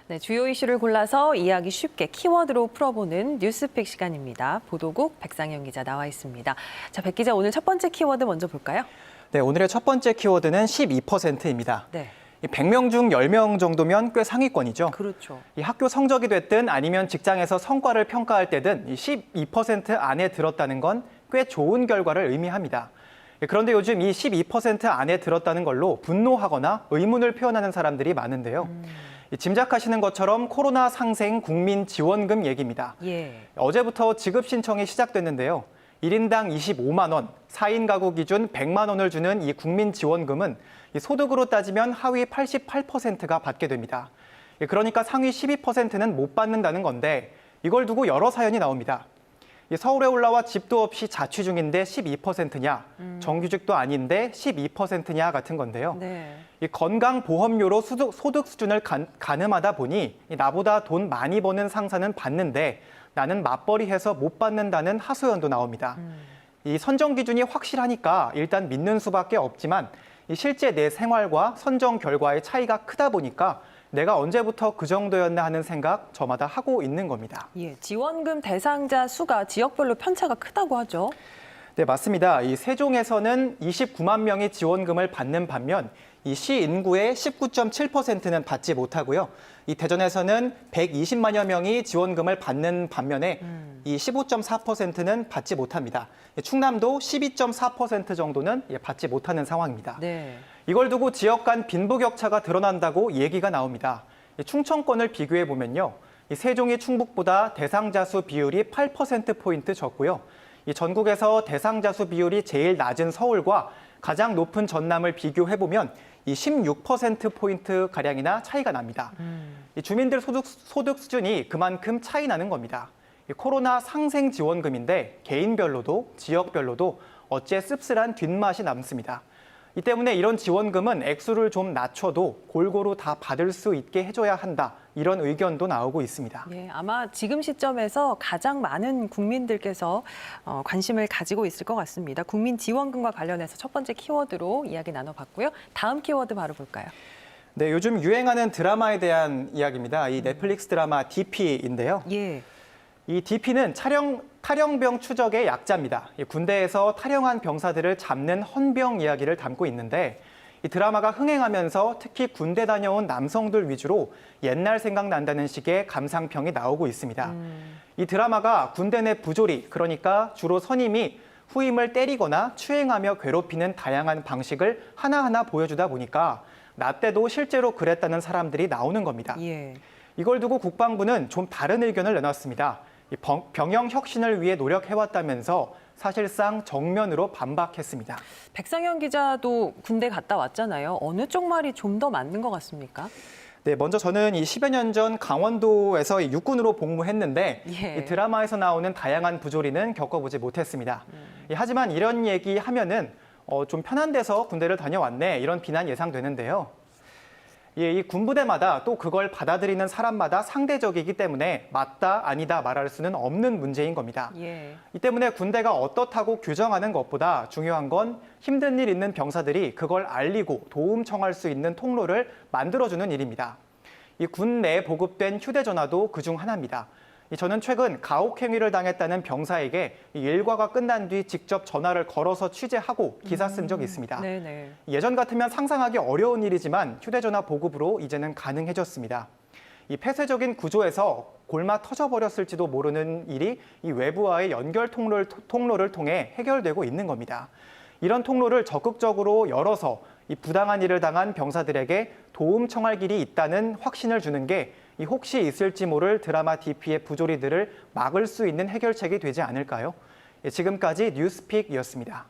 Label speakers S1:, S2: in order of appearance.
S1: 네, 주요 이슈를 골라서 이야기 쉽게 키워드로 풀어보는 뉴스픽 시간입니다. 보도국 백상현 기자 나와 있습니다. 자, 백 기자, 오늘 첫 번째 키워드 먼저 볼까요?
S2: 네, 오늘의 첫 번째 키워드는 12%입니다.
S1: 네.
S2: 100명 중 10명 정도면 꽤 상위권이죠.
S1: 그렇죠.
S2: 이 학교 성적이 됐든 아니면 직장에서 성과를 평가할 때든 이 12% 안에 들었다는 건 꽤 좋은 결과를 의미합니다. 그런데 요즘 이 12% 안에 들었다는 걸로 분노하거나 의문을 표현하는 사람들이 많은데요. 짐작하시는 것처럼 코로나 상생 국민 지원금 얘기입니다.
S1: 예.
S2: 어제부터 지급 신청이 시작됐는데요. 1인당 25만 원, 4인 가구 기준 100만 원을 주는 이 국민 지원금은 이 소득으로 따지면 하위 88%가 받게 됩니다. 그러니까 상위 12%는 못 받는다는 건데 이걸 두고 여러 사연이 나옵니다. 서울에 올라와 집도 없이 자취 중인데 12%냐, 정규직도 아닌데 12%냐 같은 건데요.
S1: 네.
S2: 이 건강보험료로 소득 수준을 가늠하다 보니 나보다 돈 많이 버는 상사는 받는데 나는 맞벌이해서 못 받는다는 하소연도 나옵니다. 이 선정 기준이 확실하니까 일단 믿는 수밖에 없지만 이 실제 내 생활과 선정 결과의 차이가 크다 보니까 내가 언제부터 그 정도였나 하는 생각 저마다 하고 있는 겁니다.
S1: 예, 지원금 대상자 수가 지역별로 편차가 크다고 하죠.
S2: 네, 맞습니다. 이 세종에서는 29만 명이 지원금을 받는 반면 이 시 인구의 19.7%는 받지 못하고요. 이 대전에서는 120만여 명이 지원금을 받는 반면에 이 15.4%는 받지 못합니다. 충남도 12.4% 정도는 받지 못하는 상황입니다.
S1: 네.
S2: 이걸 두고 지역 간 빈부격차가 드러난다고 얘기가 나옵니다. 충청권을 비교해 보면요. 세종이 충북보다 대상자 수 비율이 8%포인트 적고요. 전국에서 대상자 수 비율이 제일 낮은 서울과 가장 높은 전남을 비교해 보면 이 16%포인트가량이나 차이가 납니다. 주민들 소득 수준이 그만큼 차이 나는 겁니다. 코로나 상생 지원금인데 개인별로도 지역별로도 어째 씁쓸한 뒷맛이 남습니다. 이 때문에 이런 지원금은 액수를 좀 낮춰도 골고루 다 받을 수 있게 해줘야 한다. 이런 의견도 나오고 있습니다.
S1: 예, 아마 지금 시점에서 가장 많은 국민들께서 관심을 가지고 있을 것 같습니다. 국민 지원금과 관련해서 첫 번째 키워드로 이야기 나눠봤고요. 다음 키워드 바로 볼까요?
S2: 네, 요즘 유행하는 드라마에 대한 이야기입니다. 이 넷플릭스 드라마 DP인데요.
S1: 예.
S2: 이 DP는 탈영병 추적의 약자입니다. 군대에서 탈영한 병사들을 잡는 헌병 이야기를 담고 있는데 이 드라마가 흥행하면서 특히 군대 다녀온 남성들 위주로 옛날 생각난다는 식의 감상평이 나오고 있습니다. 이 드라마가 군대 내 부조리, 그러니까 주로 선임이 후임을 때리거나 추행하며 괴롭히는 다양한 방식을 하나하나 보여주다 보니까 나 때도 실제로 그랬다는 사람들이 나오는 겁니다.
S1: 예.
S2: 이걸 두고 국방부는 좀 다른 의견을 내놨습니다. 병영 혁신을 위해 노력해왔다면서 사실상 정면으로 반박했습니다.
S1: 백상현 기자도 군대 갔다 왔잖아요. 어느 쪽 말이 좀 더 맞는 것 같습니까?
S2: 네, 먼저 저는 이 10여 년 전 강원도에서 육군으로 복무했는데
S1: 예.
S2: 이 드라마에서 나오는 다양한 부조리는 겪어보지 못했습니다. 하지만 이런 얘기하면은 좀 편한 데서 군대를 다녀왔네 이런 비난 예상되는데요. 이 군부대마다 또 그걸 받아들이는 사람마다 상대적이기 때문에 맞다, 아니다 말할 수는 없는 문제인 겁니다.
S1: 예.
S2: 이 때문에 군대가 어떻다고 규정하는 것보다 중요한 건 힘든 일 있는 병사들이 그걸 알리고 도움 청할 수 있는 통로를 만들어주는 일입니다. 이 군 내에 보급된 휴대전화도 그중 하나입니다. 저는 최근 가혹행위를 당했다는 병사에게 일과가 끝난 뒤 직접 전화를 걸어서 취재하고 기사 쓴 적이 있습니다.
S1: 네네.
S2: 예전 같으면 상상하기 어려운 일이지만 휴대전화 보급으로 이제는 가능해졌습니다. 이 폐쇄적인 구조에서 골마 터져버렸을지도 모르는 일이 이 외부와의 연결 통로를 통해 해결되고 있는 겁니다. 이런 통로를 적극적으로 열어서 이 부당한 일을 당한 병사들에게 도움 청할 길이 있다는 확신을 주는 게 이 혹시 있을지 모를 드라마 DP의 부조리들을 막을 수 있는 해결책이 되지 않을까요? 지금까지 뉴스픽이었습니다.